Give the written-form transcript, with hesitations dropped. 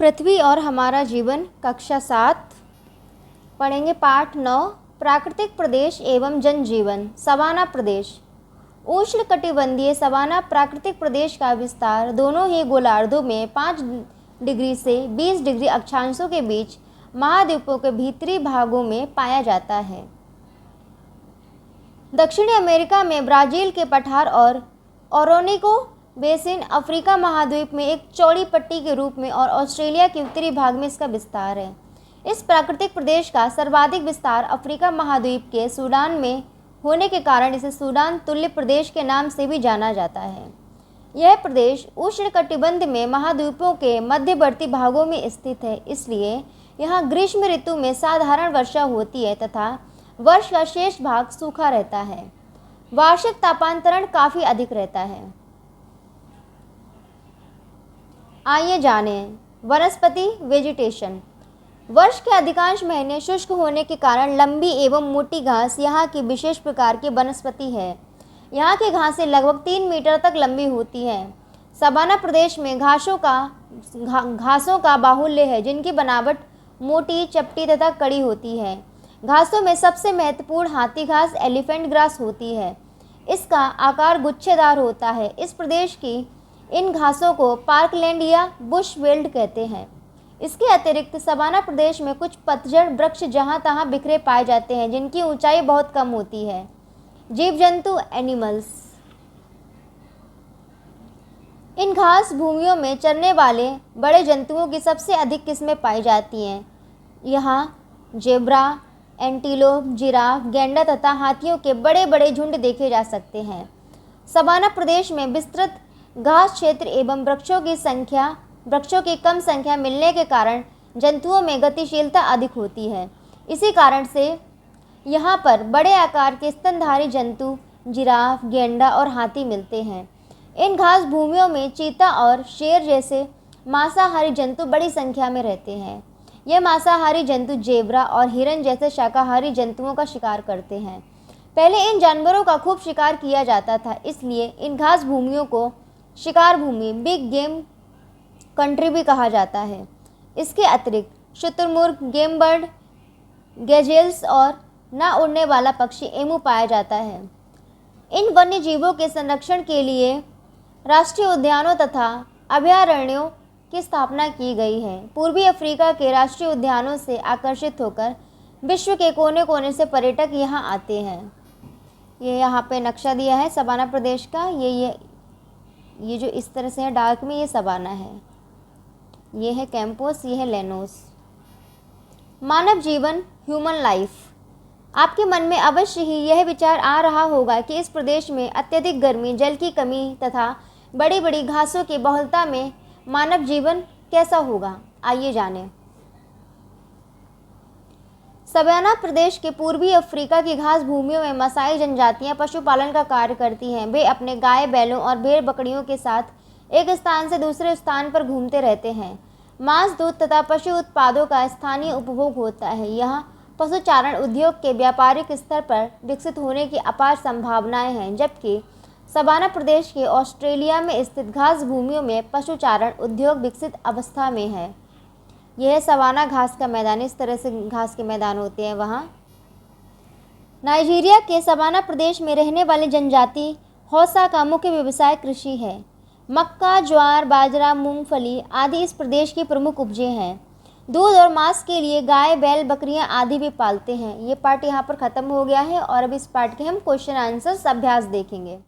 पृथ्वी और हमारा जीवन कक्षा 7 पढ़ेंगे। पाठ 9 प्राकृतिक प्रदेश एवं जनजीवन। सवाना प्रदेश। उष्णकटिबंधीय सवाना प्राकृतिक प्रदेश का विस्तार दोनों ही गोलार्धों में 5 डिग्री से 20 डिग्री अक्षांशों के बीच महाद्वीपों के भीतरी भागों में पाया जाता है। दक्षिणी अमेरिका में ब्राज़ील के पठार और ओरोनिको बेसिन, अफ्रीका महाद्वीप में एक चौड़ी पट्टी के रूप में और ऑस्ट्रेलिया के उत्तरी भाग में इसका विस्तार है। इस प्राकृतिक प्रदेश का सर्वाधिक विस्तार अफ्रीका महाद्वीप के सूडान में होने के कारण इसे सूडान तुल्य प्रदेश के नाम से भी जाना जाता है। यह प्रदेश उष्णकटिबंध में महाद्वीपों के मध्यवर्ती भागों में स्थित है, इसलिए यहाँ ग्रीष्म ऋतु में साधारण वर्षा होती है तथा वर्ष का शेष भाग सूखा रहता है। वार्षिक तापांतरण काफ़ी अधिक रहता है। आइए जानें वनस्पति वेजिटेशन। वर्ष के अधिकांश महीने शुष्क होने के कारण लंबी एवं मोटी घास यहाँ की विशेष प्रकार की वनस्पति है। यहाँ की घासें लगभग 3 मीटर तक लंबी होती हैं। सवाना प्रदेश में घासों का बाहुल्य है, जिनकी बनावट मोटी, चपटी तथा कड़ी होती है। घासों में सबसे महत्वपूर्ण हाथी घास एलिफेंट ग्रास होती है। इसका आकार गुच्छेदार होता है। इस प्रदेश की इन घासों को पार्कलैंड या बुश वेल्ड कहते हैं। इसके अतिरिक्त सवाना प्रदेश में कुछ पतझड़ वृक्ष जहाँ तहाँ बिखरे पाए जाते हैं, जिनकी ऊंचाई बहुत कम होती है। जीव जंतु एनिमल्स। इन घास भूमियों में चरने वाले बड़े जंतुओं की सबसे अधिक किस्में पाई जाती हैं। यहाँ जेब्रा, एंटीलोप, जिराफ, गैंडा तथा हाथियों के बड़े बड़े झुंड देखे जा सकते हैं। सवाना प्रदेश में विस्तृत घास क्षेत्र एवं वृक्षों की कम संख्या मिलने के कारण जंतुओं में गतिशीलता अधिक होती है। इसी कारण से यहाँ पर बड़े आकार के स्तनधारी जंतु जिराफ, गेंडा और हाथी मिलते हैं। इन घास भूमियों में चीता और शेर जैसे मांसाहारी जंतु बड़ी संख्या में रहते हैं। ये मांसाहारी जंतु जेब्रा और हिरन जैसे शाकाहारी जंतुओं का शिकार करते हैं। पहले इन जानवरों का खूब शिकार किया जाता था, इसलिए इन घास भूमियों को शिकार भूमि, बिग गेम कंट्री भी कहा जाता है। इसके अतिरिक्त शुतुरमुर्ग, गेम बर्ड, गैजेल्स और ना उड़ने वाला पक्षी एमू पाया जाता है। इन वन्य जीवों के संरक्षण के लिए राष्ट्रीय उद्यानों तथा अभयारण्यों की स्थापना की गई है। पूर्वी अफ्रीका के राष्ट्रीय उद्यानों से आकर्षित होकर विश्व के कोने कोने से पर्यटक यहाँ आते हैं। ये यहाँ पे नक्शा दिया है सवाना प्रदेश का। ये जो इस तरह से है डार्क में, ये सवाना है। ये है कैंपोस, ये है लेनोस। मानव जीवन, ह्यूमन लाइफ। आपके मन में अवश्य ही यह विचार आ रहा होगा कि इस प्रदेश में अत्यधिक गर्मी, जल की कमी तथा बड़ी बड़ी घासों की बहुलता में मानव जीवन कैसा होगा। आइए जानें। सवाना प्रदेश के पूर्वी अफ्रीका की घास भूमियों में मसाई जनजातियां पशुपालन का कार्य करती हैं। वे अपने गाय, बैलों और भेड़ बकरियों के साथ एक स्थान से दूसरे स्थान पर घूमते रहते हैं। मांस, दूध तथा पशु उत्पादों का स्थानीय उपभोग होता है। यहाँ पशुचारण उद्योग के व्यापारिक स्तर पर विकसित होने की अपार संभावनाएं हैं, जबकि सवाना प्रदेश के ऑस्ट्रेलिया में स्थित घास भूमियों में पशुचारण उद्योग विकसित अवस्था में है। यह सवाना घास का मैदान, इस तरह से घास के मैदान होते हैं वहाँ। नाइजीरिया के सवाना प्रदेश में रहने वाली जनजाति हौसा का मुख्य व्यवसाय कृषि है। मक्का, ज्वार, बाजरा, मूंगफली आदि इस प्रदेश की प्रमुख उपजें हैं। दूध और मांस के लिए गाय, बैल, बकरियां आदि भी पालते हैं। ये पार्ट यहाँ पर ख़त्म हो गया है और अब इस पार्ट के हम क्वेश्चन आंसर अभ्यास देखेंगे।